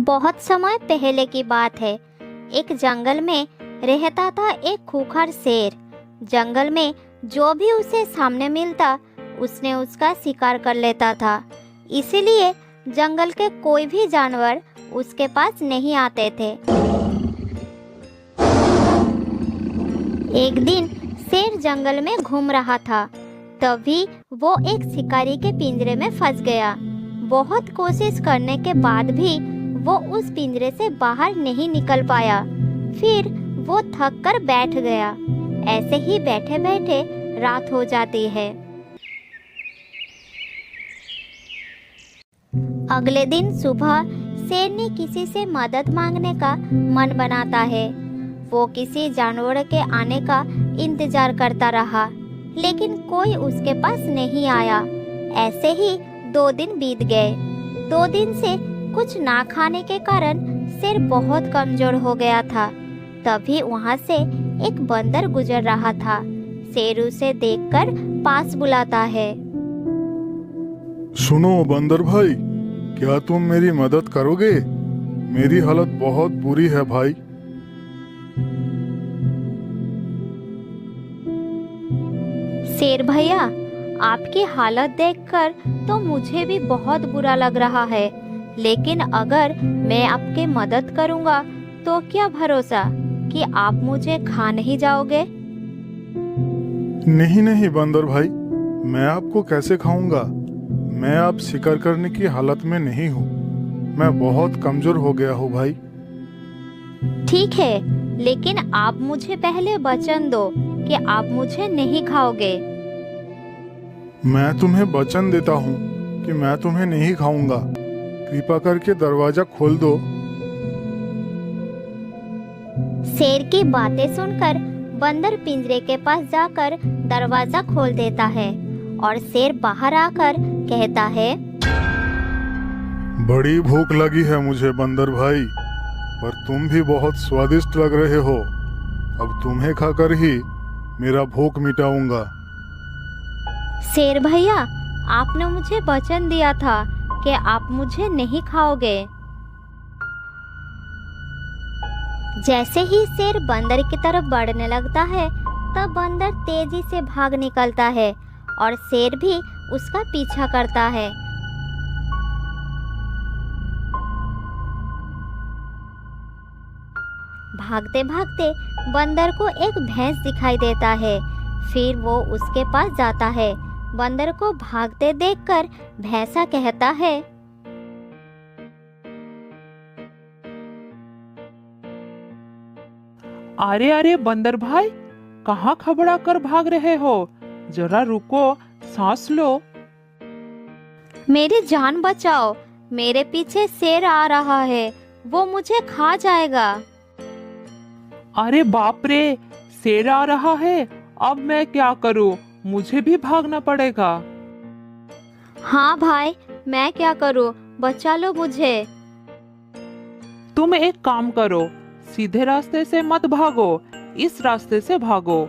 बहुत समय पहले की बात है। एक जंगल में रहता था एक खूंखार शेर। जंगल में जो भी उसे सामने मिलता उसने उसका शिकार कर लेता था। इसीलिए जंगल के कोई भी जानवर उसके पास नहीं आते थे। एक दिन शेर जंगल में घूम रहा था, तभी वो एक शिकारी के पिंजरे में फंस गया। बहुत कोशिश करने के बाद भी वो उस पिंजरे से बाहर नहीं निकल पाया। फिर वो थक कर बैठ गया। ऐसे ही बैठे बैठे रात हो जाती है। अगले दिन सुबह शेर ने किसी से मदद मांगने का मन बनाता है। वो किसी जानवर के आने का इंतजार करता रहा, लेकिन कोई उसके पास नहीं आया। ऐसे ही 2 दिन बीत गए। 2 दिन से कुछ ना खाने के कारण शेर बहुत कमजोर हो गया था। तभी वहां से एक बंदर गुजर रहा था। शेर उसे देखकर पास बुलाता है। सुनो बंदर भाई, क्या तुम मेरी मदद करोगे? मेरी हालत बहुत बुरी है भाई। शेर भैया, आपकी हालत देखकर तो मुझे भी बहुत बुरा लग रहा है, लेकिन अगर मैं आपकी मदद करूंगा तो क्या भरोसा कि आप मुझे खा नहीं जाओगे? नहीं नहीं बंदर भाई, मैं आपको कैसे खाऊंगा? मैं अब शिकार करने की हालत में नहीं हूँ। मैं बहुत कमजोर हो गया हूँ भाई। ठीक है, लेकिन आप मुझे पहले वचन दो कि आप मुझे नहीं खाओगे। मैं तुम्हें वचन देता हूँ कि मैं तुम्हें नहीं खाऊंगा। कृपा करके दरवाजा खोल दो। शेर की बातें सुनकर बंदर पिंजरे के पास जाकर दरवाजा खोल देता है और शेर बाहर आकर कहता है, बड़ी भूख लगी है मुझे बंदर भाई, पर तुम भी बहुत स्वादिष्ट लग रहे हो। अब तुम्हें खाकर ही मेरा भूख मिटाऊंगा। शेर भैया, आपने मुझे वचन दिया था कि आप मुझे नहीं खाओगे। जैसे ही शेर बंदर की तरफ बढ़ने लगता है, तब बंदर तेजी से भाग निकलता है और शेर भी उसका पीछा करता है। भागते भागते बंदर को एक भैंस दिखाई देता है। फिर वो उसके पास जाता है। बंदर को भागते देखकर भैंसा कहता है, अरे अरे बंदर भाई, कहाँ खबड़ा कर भाग रहे हो? जरा रुको, सांस लो। मेरी जान बचाओ, मेरे पीछे शेर आ रहा है, वो मुझे खा जाएगा। अरे बाप रे, शेर आ रहा है, अब मैं क्या करूं? मुझे भी भागना पड़ेगा। हाँ भाई, मैं क्या करूं? बचा लो मुझे। तुम एक काम करो, सीधे रास्ते से मत भागो, इस रास्ते से भागो।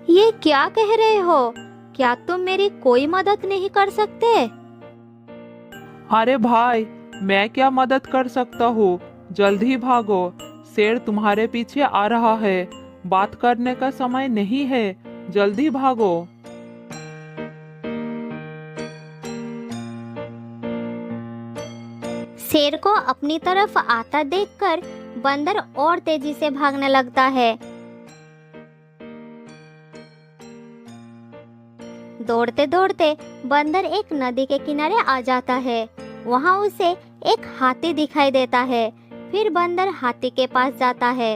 ये क्या कह रहे हो? क्या तुम मेरी कोई मदद नहीं कर सकते? अरे भाई, मैं क्या मदद कर सकता हूँ? जल्दी भागो, शेर तुम्हारे पीछे आ रहा है। बात करने का समय नहीं है, जल्दी भागो। शेर को अपनी तरफ आता देखकर बंदर और तेजी से भागने लगता है। दौड़ते दौड़ते बंदर एक नदी के किनारे आ जाता है। वहां उसे एक हाथी दिखाई देता है। फिर बंदर हाथी के पास जाता है।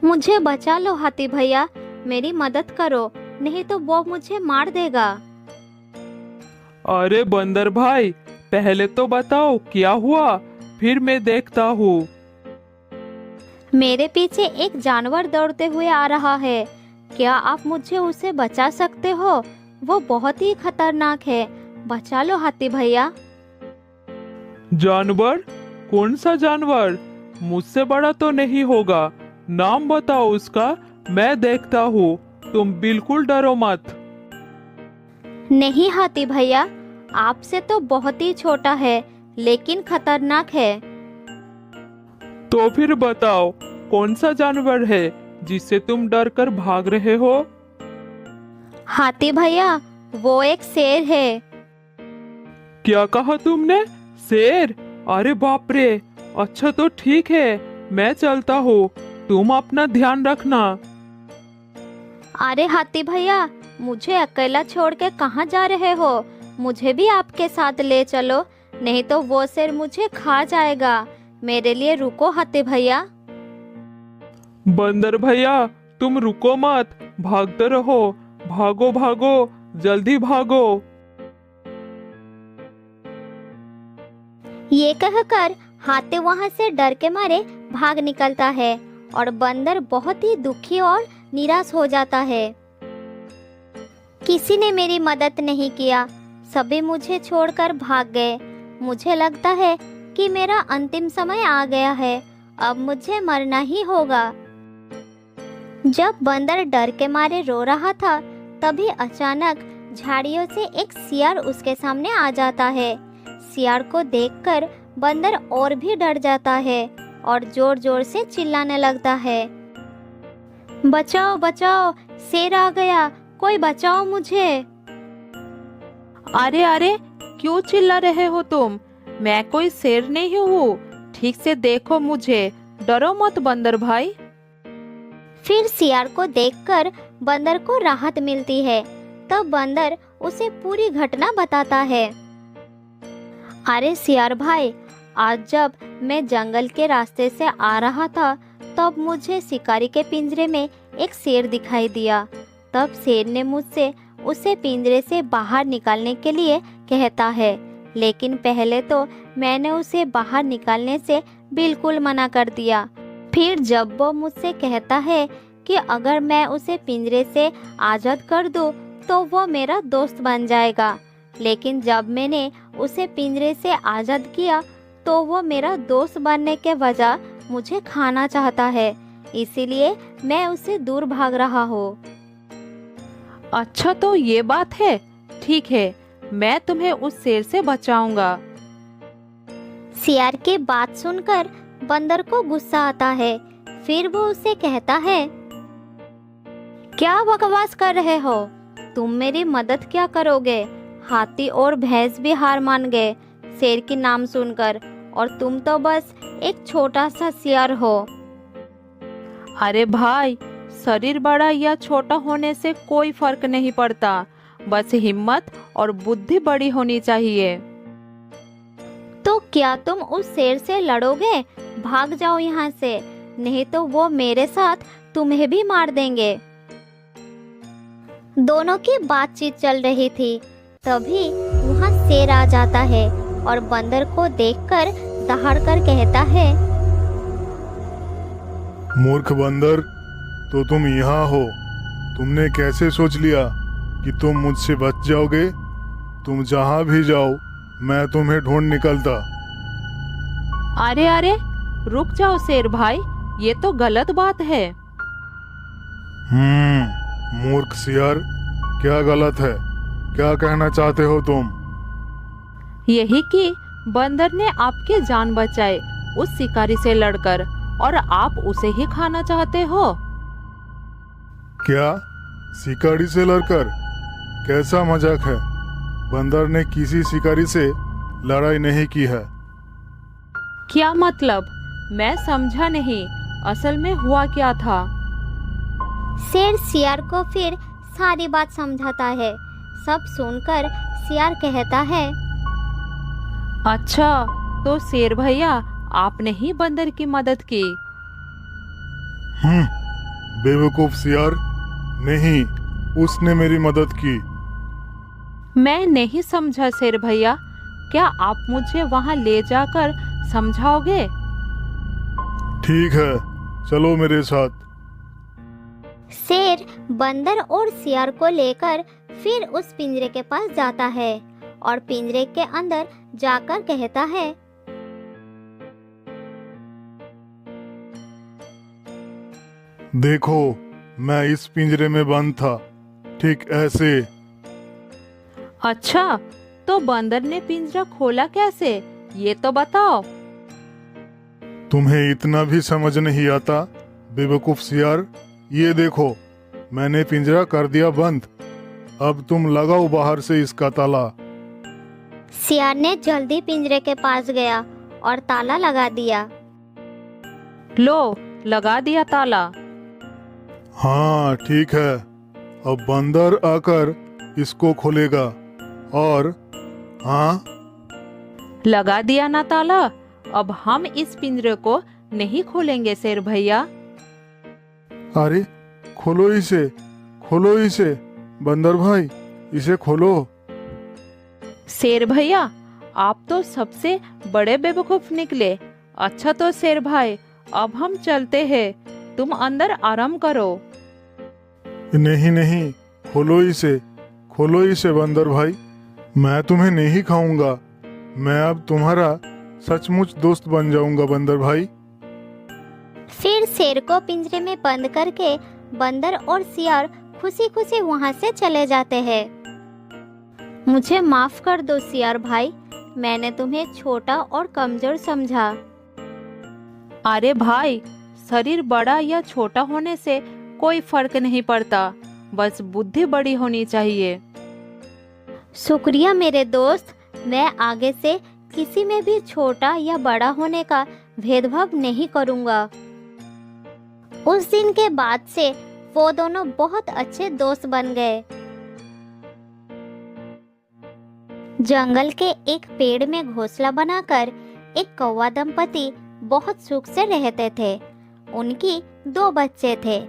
मुझे बचा लो हाथी भैया, मेरी मदद करो, नहीं तो वो मुझे मार देगा। अरे बंदर भाई, पहले तो बताओ क्या हुआ, फिर मैं देखता हूँ। मेरे पीछे एक जानवर दौड़ते हुए आ रहा है। क्या आप मुझे उसे बचा सकते हो? वो बहुत ही खतरनाक है, बचा लो हाथी भैया। जानवर? कौन सा जानवर? मुझसे बड़ा तो नहीं होगा, नाम बताओ उसका, मैं देखता हूँ। तुम बिल्कुल डरो मत। नहीं हाथी भैया, आपसे तो बहुत ही छोटा है, लेकिन खतरनाक है। तो फिर बताओ, कौन सा जानवर है जिससे तुम डर कर भाग रहे हो? हाथी भैया, वो एक शेर है। क्या कहा तुमने? शेर? अरे बाप रे। अच्छा तो ठीक है, मैं चलता हूँ, तुम अपना ध्यान रखना। अरे हाथी भैया, मुझे अकेला छोड़ के कहाँ जा रहे हो? मुझे भी आपके साथ ले चलो, नहीं तो वो शेर मुझे खा जाएगा। मेरे लिए रुको हाथी भैया। बंदर भैया, तुम रुको मत, भागते रहो, भागो भागो, जल्दी भागो। ये कहकर हाथी वहां से डर के मारे भाग निकलता है और बंदर बहुत ही दुखी और निराश हो जाता है। किसी ने मेरी मदद नहीं किया, सभी मुझे छोड़कर भाग गए। मुझे लगता है कि मेरा अंतिम समय आ गया है, अब मुझे मरना ही होगा। जब बंदर डर के मारे रो रहा था, तभी अचानक झाड़ियों से एक सियार उसके सामने आ जाता है। सियार को देखकर बंदर और भी डर जाता है और जोर जोर से चिल्लाने लगता है, बचाओ बचाओ, शेर आ गया, कोई बचाओ मुझे। अरे अरे, क्यों चिल्ला रहे हो तुम? मैं कोई शेर नहीं हूँ, ठीक से देखो मुझे, डरो मत बंदर भाई। फिर सियार को देखकर बंदर को राहत मिलती है। तब बंदर उसे पूरी घटना बताता है। अरे सियार भाई, आज जब मैं जंगल के रास्ते से आ रहा था, तब मुझे शिकारी के पिंजरे में एक शेर दिखाई दिया। तब शेर ने मुझसे उसे पिंजरे से बाहर निकालने के लिए कहता है, लेकिन पहले तो मैंने उसे बाहर निकालने से बिल्कुल मना कर दिया। फिर जब वो मुझसे कहता है कि अगर मैं उसे पिंजरे से आज़ाद कर दूं, तो वो मेरा दोस्त बन जाएगा। लेकिन जब मैंने उसे पिंजरे से आज़ाद किया, तो वो मेरा दोस्त बनने के वजह मुझे खाना चाहता है, इसीलिए मैं उससे दूर भाग रहा हूँ। अच्छा तो ये बात है, ठीक है, मैं तुम्हें उस शेर से बचाऊंगा। सियार की बात सुनकर बंदर को गुस्सा आता है। फिर वो उसे कहता है, क्या बकवास कर रहे हो? तुम मेरी मदद क्या करोगे? हाथी और भैंस भी हार मान गए शेर की नाम सुनकर, और तुम तो बस एक छोटा सा सियार हो। अरे भाई, शरीर बड़ा या छोटा होने से कोई फर्क नहीं पड़ता, बस हिम्मत और बुद्धि बड़ी होनी चाहिए। तो क्या तुम उस शेर से लड़ोगे? भाग जाओ यहाँ से, नहीं तो वो मेरे साथ तुम्हें भी मार देंगे। दोनों की बातचीत चल रही थी, तभी वहाँ शेर आ जाता है और बंदर को देखकर दहाड़कर कहता है, मूर्ख बंदर, तो तुम यहाँ हो। तुमने कैसे सोच लिया कि तुम मुझसे बच जाओगे? तुम जहाँ भी जाओ, मैं तुम्हें ढूंढ निकलता। अरे अरे, रुक जाओ शेर भाई, ये तो गलत बात है। मूर्ख सियार, क्या गलत है? क्या कहना चाहते हो तुम? यही कि बंदर ने आपकी जान बचाई उस शिकारी से लड़कर, और आप उसे ही खाना चाहते हो। क्या? शिकारी से लड़कर? कैसा मजाक है? बंदर ने किसी शिकारी से लड़ाई नहीं की है। क्या मतलब? मैं समझा नहीं, असल में हुआ क्या था? शेर सियार को फिर सारी बात समझाता है। सब सुनकर सियार कहता है, अच्छा, तो शेर भैया, आपने ही बंदर की मदद की। बेवकूफ सियार, नहीं, उसने मेरी मदद की। मैं नहीं समझा शेर भैया, क्या आप मुझे वहाँ ले जाकर समझाओगे? ठीक है, चलो मेरे साथ। शेर बंदर और सियार को लेकर फिर उस पिंजरे के पास जाता है और पिंजरे के अंदर जाकर कहता है, देखो, मैं इस पिंजरे में बंद था, ठीक ऐसे। अच्छा, तो बंदर ने पिंजरा खोला कैसे, ये तो बताओ। तुम्हें इतना भी समझ नहीं आता बेवकूफ सियार। ये देखो, मैंने पिंजरा कर दिया बंद। अब तुम लगाओ बाहर से इसका ताला। सियार ने जल्दी पिंजरे के पास गया और ताला लगा दिया। लो, लगा दिया ताला। हाँ ठीक है, अब बंदर आकर इसको खोलेगा। और हाँ, लगा दिया ना ताला। अब हम इस पिंजरे को नहीं खोलेंगे शेर भैया। अरे खोलो इसे, खोलो इसे बंदर भाई, इसे खोलो। शेर भैया, आप तो सबसे बड़े बेवकूफ निकले। अच्छा तो शेर भाई, अब हम चलते हैं, तुम अंदर आराम करो। नहीं नहीं, खोलो इसे, खोलो इसे बंदर भाई। मैं तुम्हें नहीं खाऊंगा। मैं अब तुम्हारा सचमुच दोस्त बन जाऊंगा बंदर भाई। फिर शेर को पिंजरे में बंद करके बंदर और सियार खुशी खुशी वहाँ से चले जाते हैं। मुझे माफ कर दो सियार भाई, मैंने तुम्हें छोटा और कमजोर समझा। अरे भाई, शरीर बड़ा या छोटा होने से कोई फर्क नहीं पड़ता, बस बुद्धि बड़ी होनी चाहिए। शुक्रिया मेरे दोस्त, मैं आगे से किसी में भी छोटा या बड़ा होने का भेदभाव नहीं करूँगा। उस दिन के बाद से वो दोनों बहुत अच्छे दोस्त बन गए। जंगल के एक पेड़ में घोंसला बनाकर एक कौवा दंपति बहुत सुख से रहते थे। उनकी 2 बच्चे थे।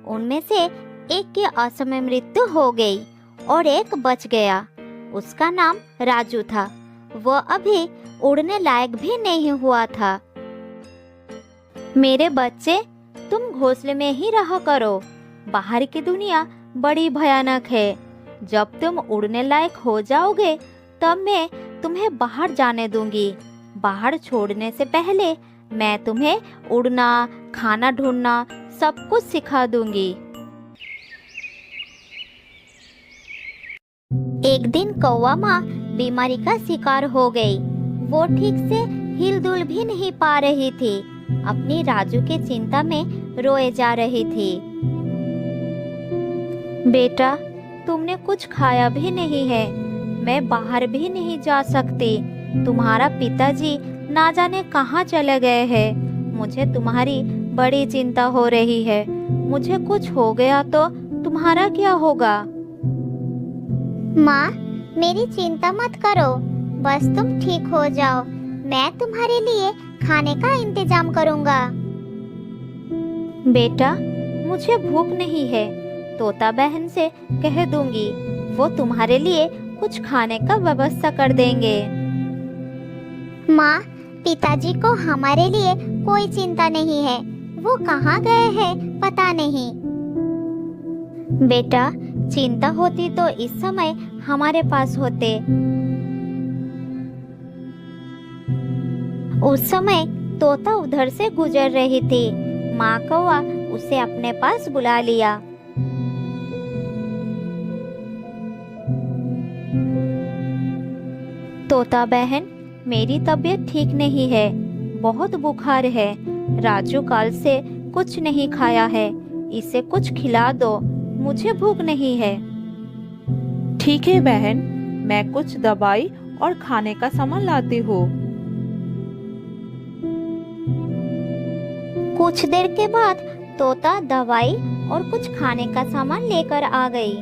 उनमें से एक की असमय मृत्यु हो गई और एक बच गया। उसका नाम राजू था। वह अभी उड़ने लायक भी नहीं हुआ था। मेरे बच्चे, तुम घोंसले में ही रहा करो। बाहर की दुनिया बड़ी भयानक है। जब तुम उड़ने लायक हो जाओगे तब मैं तुम्हें बाहर जाने दूंगी। बाहर छोड़ने से पहले मैं तुम्हें उड़ना, खाना ढूंढना सब कुछ सिखा दूंगी। एक दिन कौवा माँ बीमारी का शिकार हो गई। वो ठीक से हिलडुल भी नहीं पा रही थी। अपनी राजू की चिंता में रोए जा रही थी। बेटा, तुमने कुछ खाया भी नहीं है। मैं बाहर भी नहीं जा सकती। तुम्हारा पिताजी ना जाने कहाँ चले गए हैं। मुझे तुम्हारी बड़ी चिंता हो रही है। मुझे कुछ हो गया तो तुम्हारा क्या होगा? माँ, मेरी चिंता मत करो, बस तुम ठीक हो जाओ। मैं तुम्हारे लिए खाने का इंतजाम करूँगा। बेटा, मुझे भूख नहीं है। तोता बहन से कह दूंगी, वो तुम्हारे लिए कुछ खाने का व्यवस्था कर देंगे। माँ, पिताजी को हमारे लिए कोई चिंता नहीं है। वो कहाँ गए हैं पता नहीं। बेटा, चिंता होती तो इस समय हमारे पास होते। उस समय तोता उधर से गुजर रही थी। माँ कौवा उसे अपने पास बुला लिया। तोता बहन, मेरी तबीयत ठीक नहीं है। बहुत बुखार है। राजू कल से कुछ नहीं खाया है। इसे कुछ खिला दो, मुझे भूख नहीं है। ठीक है बहन, मैं कुछ दवाई और खाने का सामान लाती हूँ। कुछ देर के बाद तोता दवाई और कुछ खाने का सामान लेकर आ गई।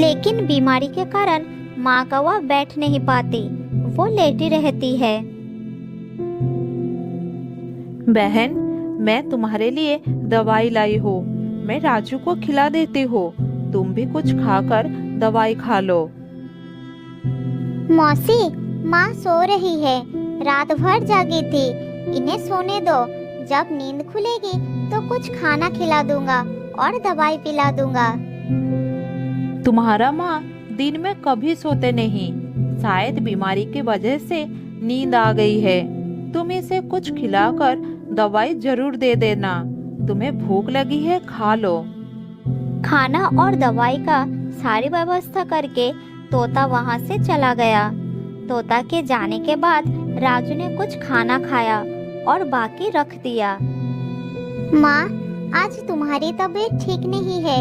लेकिन बीमारी के कारण माँ कौवा बैठ नहीं पाती। वो लेटी रहती है। बहन, मैं तुम्हारे लिए दवाई लाई हूँ। मैं राजू को खिला देती हूँ। तुम भी कुछ खाकर दवाई खा लो। मौसी, माँ सो रही है। रात भर जागी थी। इन्हें सोने दो। जब नींद खुलेगी तो कुछ खाना खिला दूंगा और दवाई पिला दूंगा। तुम्हारा माँ दिन में कभी सोते नहीं। शायद बीमारी की वजह से नींद आ गई है। तुम इसे कुछ खिलाकर दवाई जरूर दे देना। तुम्हें भूख लगी है, खा लो। खाना और दवाई का सारी व्यवस्था करके तोता वहां से चला गया। तोता के जाने के बाद राजू ने कुछ खाना खाया और बाकी रख दिया। माँ, आज तुम्हारी तबीयत ठीक नहीं है,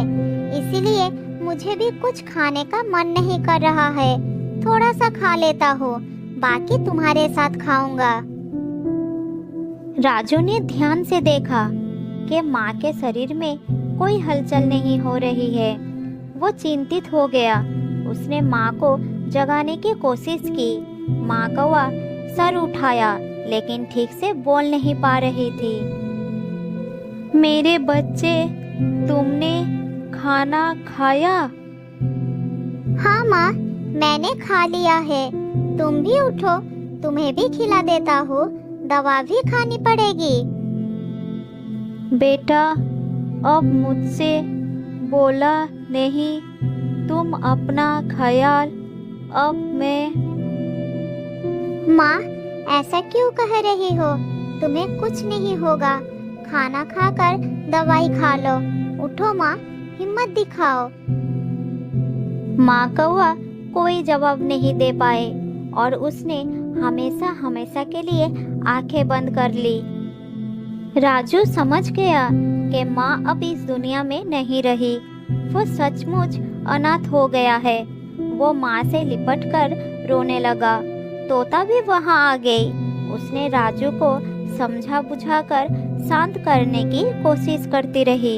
इसीलिए मुझे भी कुछ खाने का मन नहीं कर रहा है। थोड़ा सा खा लेता हूँ, बाकी तुम्हारे साथ खाऊंगा। राजू ने ध्यान से देखा कि माँ के शरीर में कोई हलचल नहीं हो रही है। वो चिंतित हो गया। उसने माँ को जगाने की कोशिश की। माँ कौवा सर उठाया लेकिन ठीक से बोल नहीं पा रही थी। मेरे बच्चे, तुमने खाना खाया? हाँ माँ, मैंने खा लिया है। तुम भी उठो, तुम्हें भी खिला देता हूँ। दवा भी खानी पड़ेगी। बेटा, अब मुझसे बोला नहीं। तुम अपना ख्याल। अब मैं। माँ, ऐसा क्यों कह रही हो? तुम्हें कुछ नहीं होगा। खाना खाकर दवाई खा लो। उठो माँ, हिम्मत दिखाओ। माँ कौवा कोई जवाब नहीं दे पाए और उसने हमेशा हमेशा के लिए आंखें बंद कर ली। राजू समझ गया कि माँ अब इस दुनिया में नहीं रही। वो सचमुच अनाथ हो गया है। वो माँ से लिपटकर रोने लगा। तोता भी वहाँ आ गई। उसने राजू को समझा बुझाकर शांत करने की कोशिश करती रही।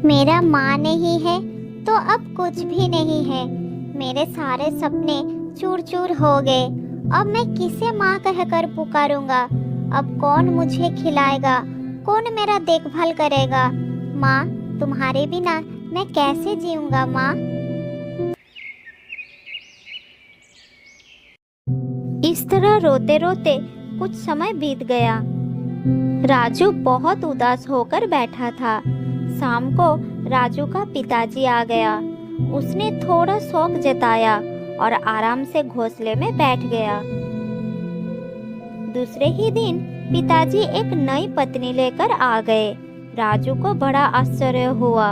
मेरा माँ नहीं है तो अब कुछ भी नहीं है। मेरे सारे सपने चूर चूर हो गए। अब मैं किसे माँ कहकर पुकारूंगा? अब कौन मुझे खिलाएगा? कौन मेरा देखभाल करेगा? माँ, तुम्हारे बिना मैं कैसे जीऊंगा माँ? इस तरह रोते रोते कुछ समय बीत गया। राजू बहुत उदास होकर बैठा था। शाम को राजू का पिताजी आ गया। उसने थोड़ा शौक जताया और आराम से घोंसले में बैठ गया। दूसरे ही दिन पिताजी एक नई पत्नी लेकर आ गए। राजू को बड़ा आश्चर्य हुआ।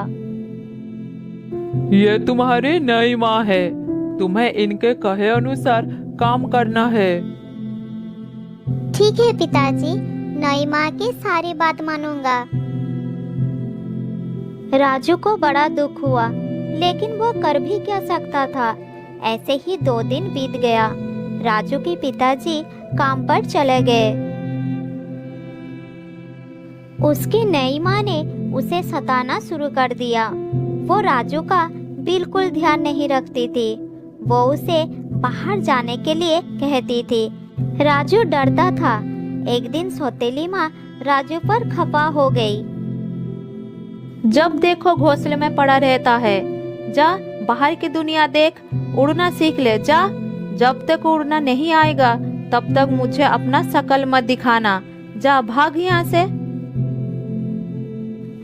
ये तुम्हारी नई माँ है। तुम्हें इनके कहे अनुसार काम करना है। ठीक है पिताजी, नई माँ की सारी बात मानूंगा। राजू को बड़ा दुख हुआ, लेकिन वो कर भी क्या सकता था। ऐसे ही 2 दिन बीत गया। राजू के पिताजी काम पर चले गए। उसकी नई माँ ने उसे सताना शुरू कर दिया। वो राजू का बिल्कुल ध्यान नहीं रखती थी। वो उसे बाहर जाने के लिए कहती थी। राजू डरता था। एक दिन सौतेली माँ राजू पर खपा हो गई। जब देखो घोंसले में पड़ा रहता है। जा बाहर की दुनिया देख, उड़ना सीख ले जा। जब तक उड़ना नहीं आएगा तब तक मुझे अपना शकल मत दिखाना। जा भाग यहाँ से।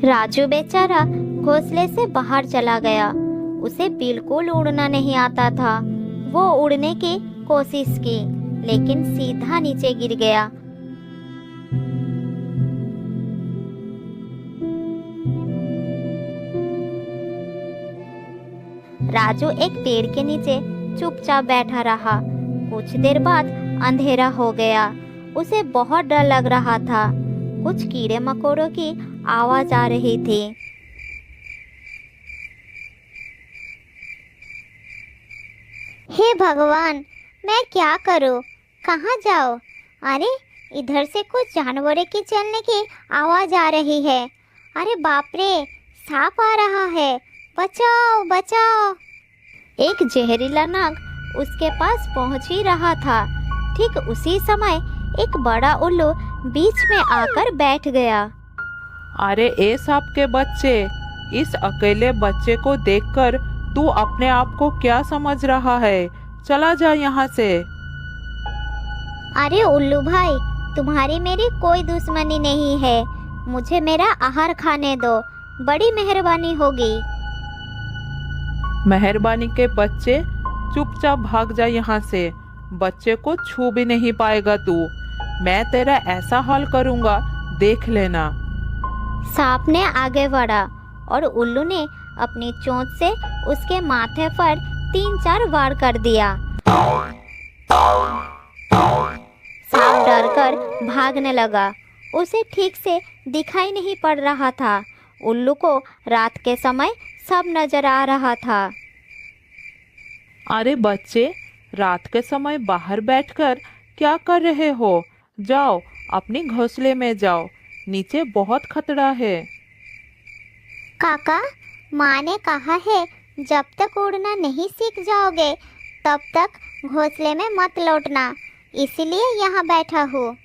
राजू बेचारा घोंसले से बाहर चला गया। उसे बिल्कुल उड़ना नहीं आता था। वो उड़ने की कोशिश की, लेकिन सीधा नीचे गिर गया। राजू एक पेड़ के नीचे चुपचाप बैठा रहा। कुछ देर बाद अंधेरा हो गया। उसे बहुत डर लग रहा था। कुछ कीड़े मकोड़ों की आवाज आ रही थी। हे भगवान, मैं क्या करूं? कहाँ जाऊं? अरे, इधर से कुछ जानवरों की चलने की आवाज आ रही है। अरे बाप रे, सांप आ रहा है। बचाओ बचाओ। एक जहरीला नाग उसके पास पहुंच ही रहा था। ठीक उसी समय एक बड़ा उल्लू बीच में आकर बैठ गया। अरे ए सांप के बच्चे, इस अकेले बच्चे को देखकर तू अपने आप को क्या समझ रहा है? चला जा यहाँ से। अरे उल्लू भाई, तुम्हारी मेरी कोई दुश्मनी नहीं है। मुझे मेरा आहार खाने दो, बड़ी मेहरबानी होगी। मेहरबानी के बच्चे, चुपचाप भाग जा यहाँ से। बच्चे को छू भी नहीं पाएगा तू। मैं तेरा ऐसा हाल करूँगा, देख लेना। सांप ने आगे बढ़ा और उल्लू ने अपनी चोंच से उसके माथे पर 3-4 वार कर दिया। सांप डरकर भागने लगा। उसे ठीक से दिखाई नहीं पड़ रहा था। उल्लू को रात के समय सब नजर आ रहा था। अरे बच्चे, रात के समय बाहर बैठकर क्या कर रहे हो? जाओ अपने घोंसले में जाओ, नीचे बहुत खतरा है। काका, माँ ने कहा है जब तक उड़ना नहीं सीख जाओगे तब तक घोंसले में मत लौटना, इसलिए यहाँ बैठा हूँ।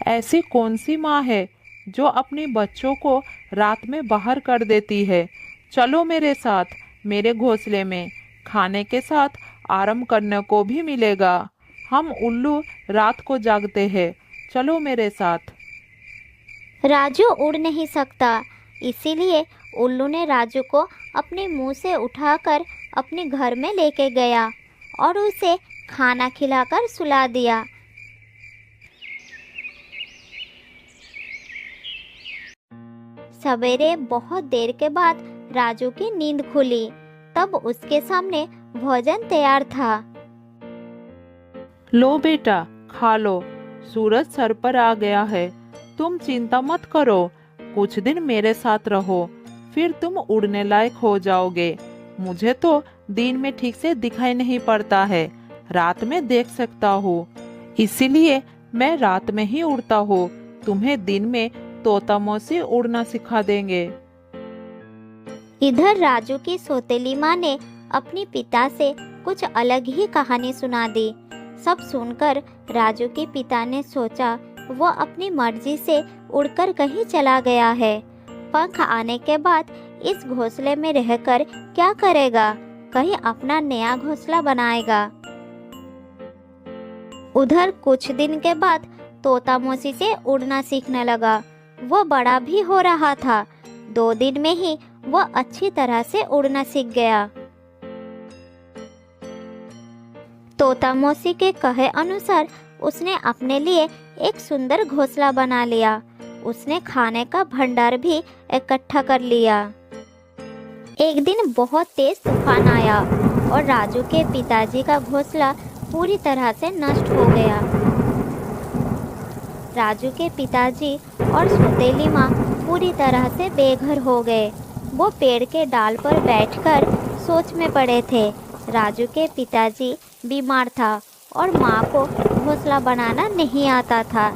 ऐसी कौन सी माँ है जो अपने बच्चों को रात में बाहर कर देती है? चलो मेरे साथ, मेरे घोंसले में खाने के साथ आराम करने को भी मिलेगा। हम उल्लू रात को जागते हैं, चलो मेरे साथ। राजू उड़ नहीं सकता, इसीलिए उल्लू ने राजू को अपने मुंह से उठाकर अपने घर में लेके गया और उसे खाना खिलाकर सुला दिया। सवेरे बहुत देर के बाद राजू की नींद खुली। तब उसके सामने भोजन तैयार था। लो बेटा, खा लो। सूरज सर पर आ गया है, तुम चिंता मत करो। कुछ दिन मेरे साथ रहो, फिर तुम उड़ने लायक हो जाओगे। मुझे तो दिन में ठीक से दिखाई नहीं पड़ता है, रात में देख सकता हूँ, इसीलिए मैं रात में ही उड़ता हूँ। तुम्हें दिन में तोता मौसी उड़ना सिखा देंगे। इधर राजू की सौतेली माँ ने अपने पिता से कुछ अलग ही कहानी सुना दी। सब सुनकर राजू के पिता ने सोचा वो अपनी मर्जी से उड़कर कहीं चला गया है। पंख आने के बाद इस घोंसले में रहकर क्या करेगा? कहीं अपना नया घोंसला बनाएगा। उधर कुछ दिन के बाद तोता मौसी से उड़ना सीखने लगा। वो बड़ा भी हो रहा था। 2 दिन में ही वो अच्छी तरह से उड़ना सीख गया। तोता मौसी के कहे अनुसार उसने अपने लिए एक सुंदर घोंसला बना लिया। उसने खाने का भंडार भी इकट्ठा कर लिया। एक दिन बहुत तेज तूफान आया और राजू के पिताजी का घोंसला पूरी तरह से नष्ट हो गया। राजू के पिताजी और सौतेली माँ पूरी तरह से बेघर हो गए। वो पेड़ के डाल पर बैठकर सोच में पड़े थे। राजू के पिताजी बीमार था और माँ को घोंसला बनाना नहीं आता था।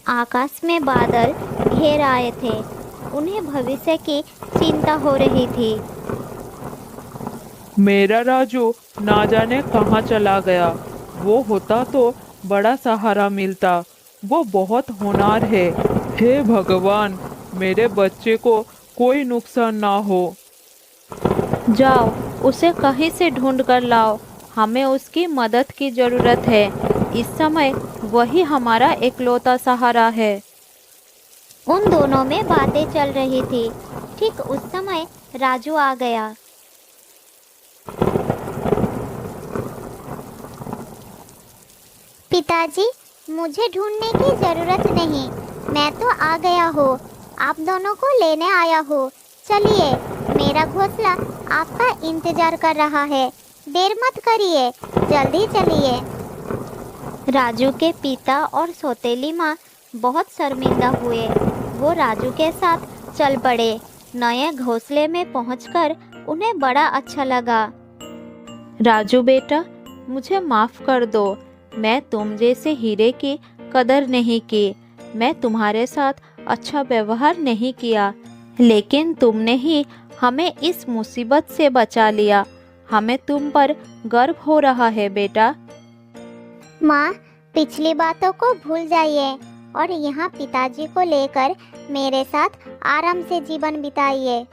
आकाश में बादल घेर आए थे। उन्हें भविष्य की चिंता हो रही थी। मेरा राजू ना जाने कहाँ चला गया। वो होता तो बड़ा सहारा मिलता। वो बहुत होनहार है। हे भगवान, मेरे बच्चे को कोई नुकसान ना हो। जाओ उसे कहीं से ढूंढ कर लाओ, हमें उसकी मदद की ज़रूरत है। इस समय वही हमारा इकलौता सहारा है। उन दोनों में बातें चल रही थी। ठीक उस समय राजू आ गया। पिताजी, मुझे ढूंढने की जरूरत नहीं, मैं तो आ गया हूँ। आप दोनों को लेने आया हूँ। चलिए, मेरा घोंसला आपका इंतजार कर रहा है। देर मत करिए, जल्दी चलिए। राजू के पिता और सौतेली माँ बहुत शर्मिंदा हुए। वो राजू के साथ चल पड़े। नए घोंसले में पहुंचकर उन्हें बड़ा अच्छा लगा। राजू बेटा, मुझे माफ़ कर दो। मैं तुम जैसे हीरे की कदर नहीं की। मैं तुम्हारे साथ अच्छा व्यवहार नहीं किया, लेकिन तुमने ही हमें इस मुसीबत से बचा लिया। हमें तुम पर गर्व हो रहा है बेटा। माँ, पिछली बातों को भूल जाइए और यहाँ पिताजी को लेकर मेरे साथ आराम से जीवन बिताइए।